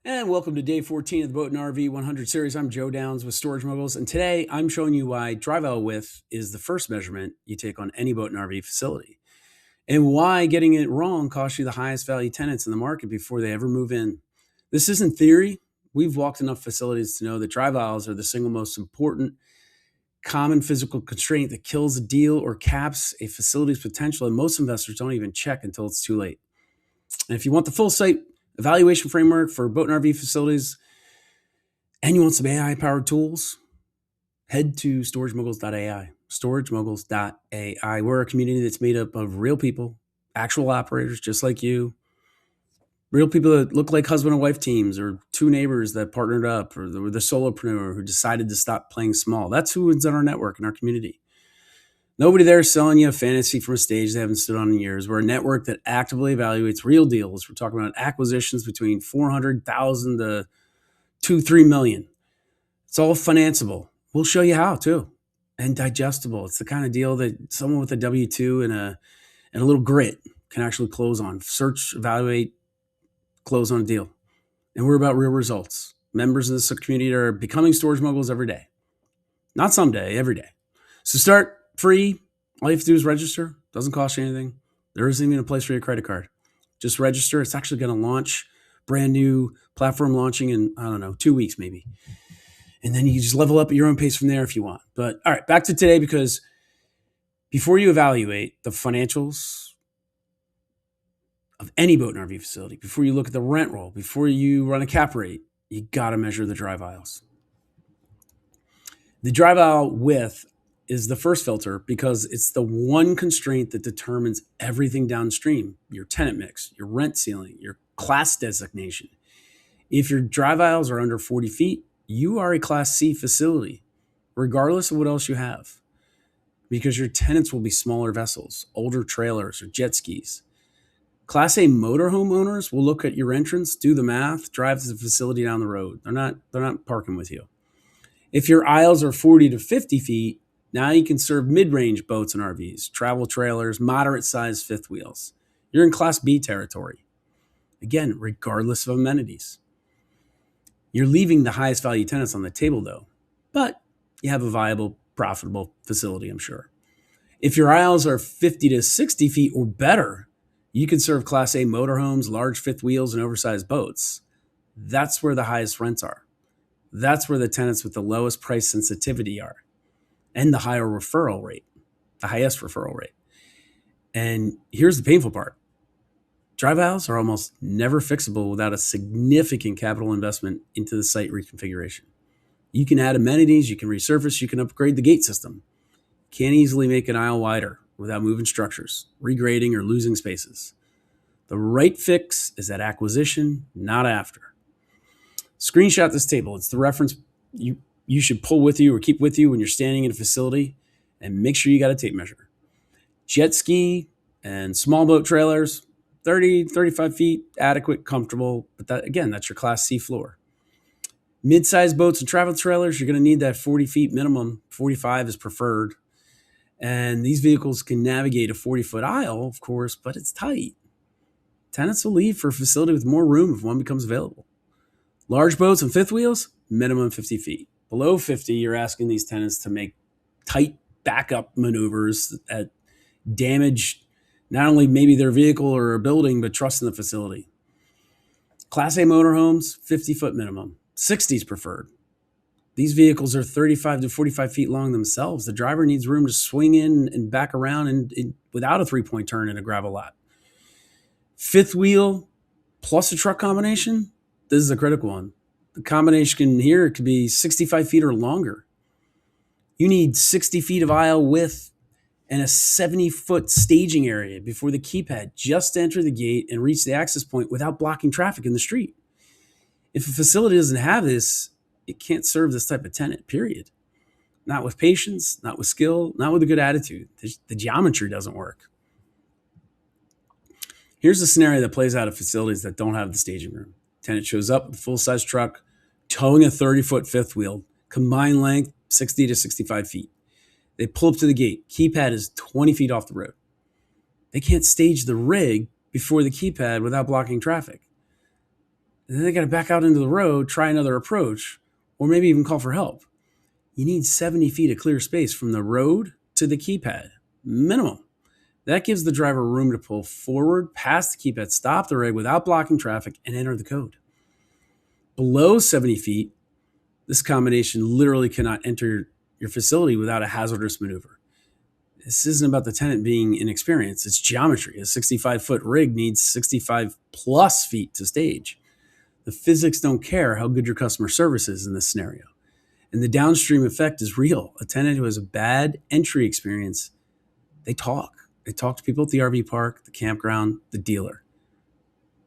And welcome to day 14 of the Boat and RV 100 series. I'm Joe Downs with Storage Moguls, and today I'm showing you why drive aisle width is the first measurement you take on any boat and RV facility, and why getting it wrong costs you the highest value tenants in the market before they ever move in. This isn't theory. We've walked enough facilities to know that drive aisles are the single most important common physical constraint that kills a deal or caps a facility's potential, and most investors don't even check until it's too late. And if you want the full site evaluation framework for boat and RV facilities, and you want some AI powered tools, head to storagemoguls.ai. Storagemoguls.ai. We're a community that's made up of real people, actual operators just like you, real people that look like husband and wife teams, or two neighbors that partnered up, or the solopreneur who decided to stop playing small. That's who is in our network, in our community. Nobody there is selling you a fantasy from a stage they haven't stood on in years. We're a network that actively evaluates real deals. We're talking about acquisitions between 400,000 to 3 million. It's all financeable. We'll show you how too, and digestible. It's the kind of deal that someone with a W-2 and a little grit can actually close on. Search, evaluate, close on a deal. And we're about real results. Members of this community are becoming storage moguls every day. Not someday, every day. So start free. All you have to do is register. Doesn't cost you anything. There isn't even a place for your credit card. Just register. It's actually going to launch, brand new platform launching in, 2 weeks maybe. And then you just level up at your own pace from there if you want. But all right, back to today, because before you evaluate the financials of any boat and RV facility, before you look at the rent roll, before you run a cap rate, you got to measure the drive aisles. The drive aisle width is the first filter because it's the one constraint that determines everything downstream: your tenant mix, your rent ceiling, your class designation. If your drive aisles are under 40 feet, you are a Class C facility, regardless of what else you have, because your tenants will be smaller vessels, older trailers, or jet skis. Class A motorhome owners will look at your entrance, do the math, drive to the facility down the road. They're not parking with you. If your aisles are 40 to 50 feet, now you can serve mid-range boats and RVs, travel trailers, moderate-sized fifth wheels. You're in Class B territory. Again, regardless of amenities. You're leaving the highest value tenants on the table, though, but you have a viable, profitable facility, I'm sure. If your aisles are 50 to 60 feet or better, you can serve Class A motorhomes, large fifth wheels, and oversized boats. That's where the highest rents are. That's where the tenants with the lowest price sensitivity are, and the higher referral rate, the highest referral rate. And here's the painful part. Drive aisles are almost never fixable without a significant capital investment into the site reconfiguration. You can add amenities, you can resurface, you can upgrade the gate system. Can't easily make an aisle wider without moving structures, regrading, or losing spaces. The right fix is at acquisition, not after. Screenshot this table. It's the reference you should pull with you or keep with you when you're standing in a facility, and make sure you got a tape measure. Jet ski and small boat trailers, 30, 35 feet, adequate, comfortable. But that's your Class C floor. Mid-sized boats and travel trailers, you're going to need that 40 feet minimum. 45 is preferred. And these vehicles can navigate a 40-foot aisle, of course, but it's tight. Tenants will leave for a facility with more room if one becomes available. Large boats and fifth wheels, minimum 50 feet. Below 50, you're asking these tenants to make tight backup maneuvers that damage not only maybe their vehicle or a building, but trust in the facility. Class A motorhomes, 50-foot minimum. 60 is preferred. These vehicles are 35 to 45 feet long themselves. The driver needs room to swing in and back around and without a three-point turn in a gravel lot. Fifth wheel plus a truck combination, this is a critical one. The combination here could be 65 feet or longer. You need 60 feet of aisle width and a 70-foot staging area before the keypad just to enter the gate and reach the access point without blocking traffic in the street. If a facility doesn't have this, it can't serve this type of tenant, period. Not with patience, not with skill, not with a good attitude. The geometry doesn't work. Here's a scenario that plays out at facilities that don't have the staging room. Tenant shows up with a full-size truck, towing a 30-foot fifth wheel, combined length 60 to 65 feet. They pull up to the gate. Keypad is 20 feet off the road. They can't stage the rig before the keypad without blocking traffic. And then they got to back out into the road, try another approach, or maybe even call for help. You need 70 feet of clear space from the road to the keypad, minimum. That gives the driver room to pull forward past the keypad, stop the rig without blocking traffic, and enter the code. Below 70 feet, this combination literally cannot enter your facility without a hazardous maneuver. This isn't about the tenant being inexperienced, it's geometry. A 65-foot rig needs 65 plus feet to stage. The physics don't care how good your customer service is in this scenario. And the downstream effect is real. A tenant who has a bad entry experience, they talk. They talk to people at the RV park, the campground, the dealer.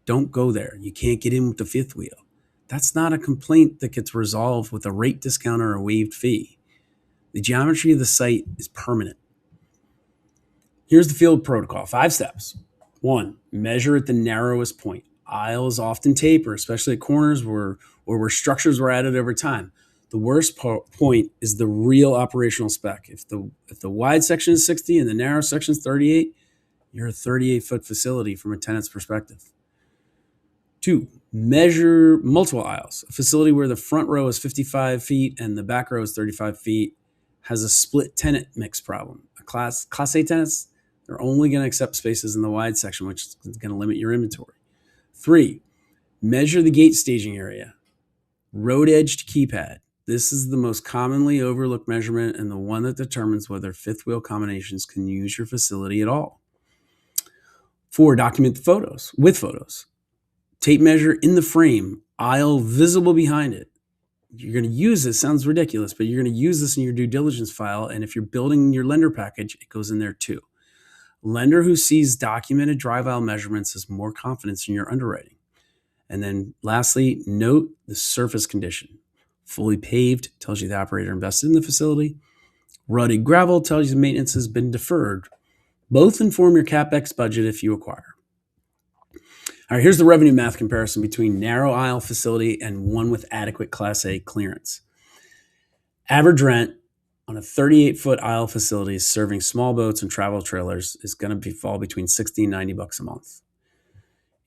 Don't go there. You can't get in with the fifth wheel. That's not a complaint that gets resolved with a rate discount or a waived fee. The geometry of the site is permanent. Here's the field protocol, 5 steps. 1, measure at the narrowest point. Aisles often taper, especially at corners where structures were added over time. The worst point is the real operational spec. If the wide section is 60 and the narrow section is 38, you're a 38-foot facility from a tenant's perspective. 2, measure multiple aisles. A facility where the front row is 55 feet and the back row is 35 feet has a split tenant mix problem. Class A tenants, they're only going to accept spaces in the wide section, which is going to limit your inventory. 3, measure the gate staging area. Road edged keypad. This is the most commonly overlooked measurement and the one that determines whether fifth wheel combinations can use your facility at all. 4, document the photos with photos. Tape measure in the frame, aisle visible behind it. You're going to use this, sounds ridiculous, but you're going to use this in your due diligence file. And if you're building your lender package, it goes in there too. Lender who sees documented drive aisle measurements has more confidence in your underwriting. And then lastly, note the surface condition. Fully paved tells you the operator invested in the facility. Rutted gravel tells you the maintenance has been deferred. Both inform your CapEx budget if you acquire. All right, here's the revenue math comparison between narrow aisle facility and one with adequate Class A clearance. Average rent on a 38-foot aisle facility serving small boats and travel trailers is going to fall between $60 and $90 a month.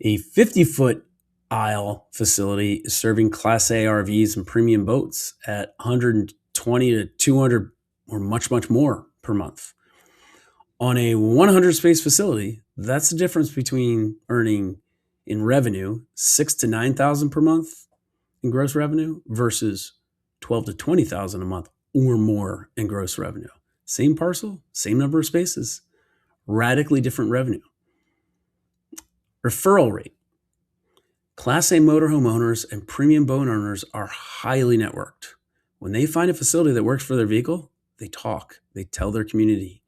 A 50-foot aisle facility is serving Class A RVs and premium boats at $120 to $200 or much more per month. On a 100-space facility, that's the difference between earning in revenue $6,000 to $9,000 per month in gross revenue versus $12,000 to $20,000 a month or more in gross revenue. Same parcel, same number of spaces, radically different revenue. Referral rate. Class A motorhome owners and premium boat owners are highly networked. When they find a facility that works for their vehicle, they talk, they tell their community.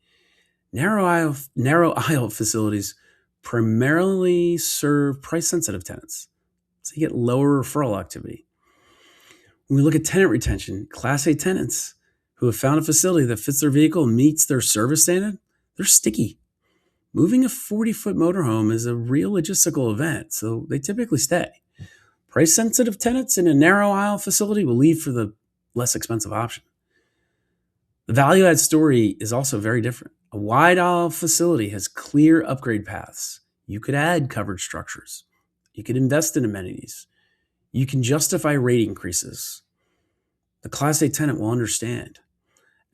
Narrow aisle facilities primarily serve price-sensitive tenants, so you get lower referral activity. When we look at tenant retention, Class A tenants who have found a facility that fits their vehicle and meets their service standard, they're sticky. Moving a 40-foot motorhome is a real logistical event, so they typically stay. Price-sensitive tenants in a narrow aisle facility will leave for the less expensive option. The value-add story is also very different. A wide aisle facility has clear upgrade paths. You could add coverage structures. You could invest in amenities. You can justify rate increases. The Class A tenant will understand.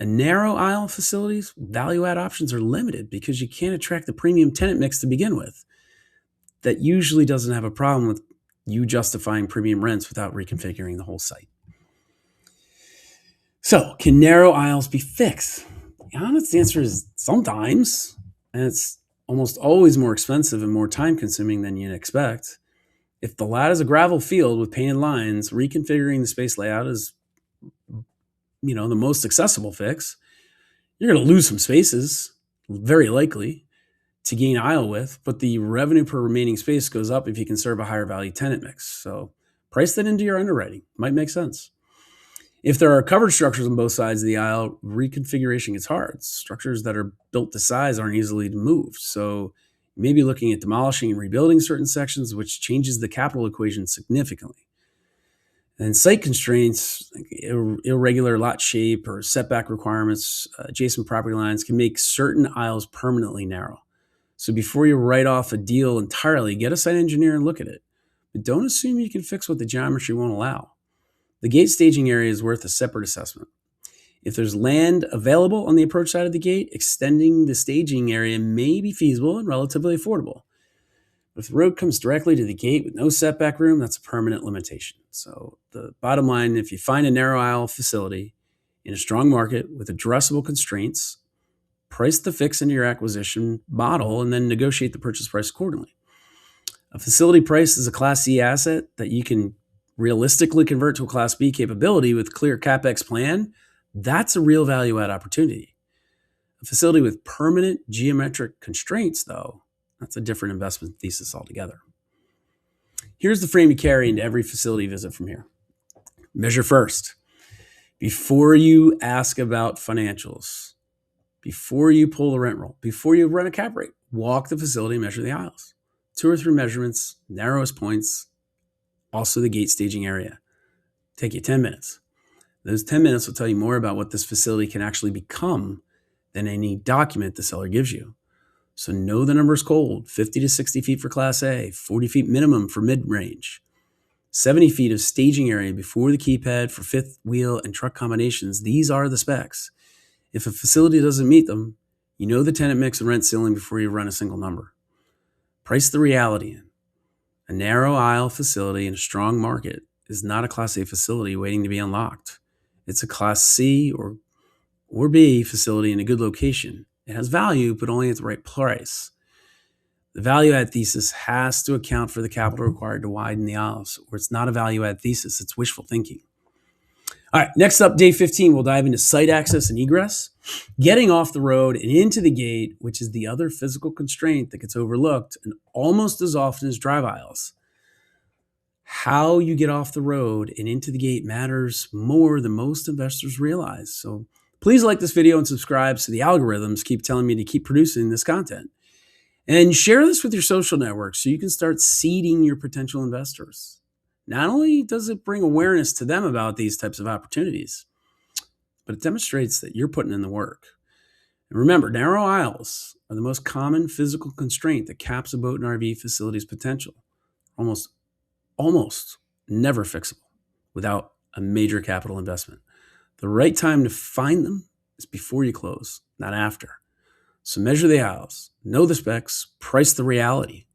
And narrow aisle facilities, value-add options are limited because you can't attract the premium tenant mix to begin with. That usually doesn't have a problem with you justifying premium rents without reconfiguring the whole site. So, can narrow aisles be fixed? The honest answer is sometimes, and it's almost always more expensive and more time-consuming than you'd expect. If the lot is a gravel field with painted lines, reconfiguring the space layout is the most accessible fix. You're going to lose some spaces, very likely, to gain aisle width, but the revenue per remaining space goes up if you can serve a higher value tenant mix. So price that into your underwriting. Might make sense. If there are covered structures on both sides of the aisle, reconfiguration gets hard. Structures that are built to size aren't easily moved. So you may be looking at demolishing and rebuilding certain sections, which changes the capital equation significantly. And site constraints, like irregular lot shape or setback requirements, adjacent property lines can make certain aisles permanently narrow. So before you write off a deal entirely, get a site engineer and look at it. but don't assume you can fix what the geometry won't allow. The gate staging area is worth a separate assessment. If there's land available on the approach side of the gate, extending the staging area may be feasible and relatively affordable. If the road comes directly to the gate with no setback room, that's a permanent limitation. So the bottom line, if you find a narrow aisle facility in a strong market with addressable constraints, price the fix into your acquisition model and then negotiate the purchase price accordingly. A facility price is a Class C asset that you can realistically convert to a Class B capability with clear CapEx plan. That's a real value add opportunity. A facility with permanent geometric constraints, though, that's a different investment thesis altogether. Here's the frame you carry into every facility visit from here. Measure first. Before you ask about financials, before you pull the rent roll, before you run a cap rate, walk the facility and measure the aisles. 2 or 3 measurements, narrowest points, also the gate staging area. Take you 10 minutes. Those 10 minutes will tell you more about what this facility can actually become than any document the seller gives you. So know the numbers cold: 50 to 60 feet for Class A, 40 feet minimum for mid-range, 70 feet of staging area before the keypad for fifth wheel and truck combinations. These are the specs. If a facility doesn't meet them, you know the tenant mix and rent ceiling before you run a single number. Price the reality in. A narrow aisle facility in a strong market is not a Class A facility waiting to be unlocked. It's a Class C or B facility in a good location. It has value, but only at the right price. The value add thesis has to account for the capital required to widen the aisles, or it's not a value add thesis, it's wishful thinking. All right, next up, day 15, we'll dive into site access and egress, getting off the road and into the gate, which is the other physical constraint that gets overlooked and almost as often as drive aisles. How you get off the road and into the gate matters more than most investors realize. So please like this video and subscribe so the algorithms keep telling me to keep producing this content. And share this with your social networks so you can start seeding your potential investors. Not only does it bring awareness to them about these types of opportunities, but it demonstrates that you're putting in the work. And remember, narrow aisles are the most common physical constraint that caps a boat and RV facility's potential. Almost never fixable without a major capital investment. The right time to find them is before you close, not after. So measure the aisles, know the specs, price the reality.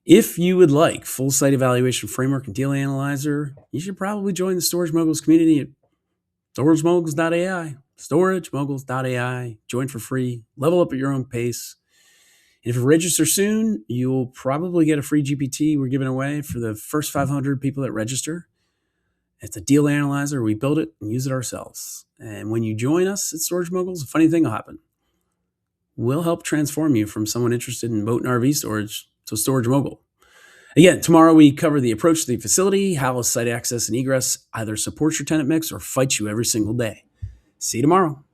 If you would like full site evaluation framework and deal analyzer, you should probably join the Storage Moguls community at storagemoguls.ai. Storagemoguls.ai. Join for free. Level up at your own pace. And if you register soon, you'll probably get a free GPT we're giving away for the first 500 people that register. It's a deal analyzer. We build it and use it ourselves. And when you join us at Storage Moguls, a funny thing will happen. We'll help transform you from someone interested in boat and RV storage to Storage Mogul. Again, tomorrow we cover the approach to the facility, how site access and egress either supports your tenant mix or fights you every single day. See you tomorrow.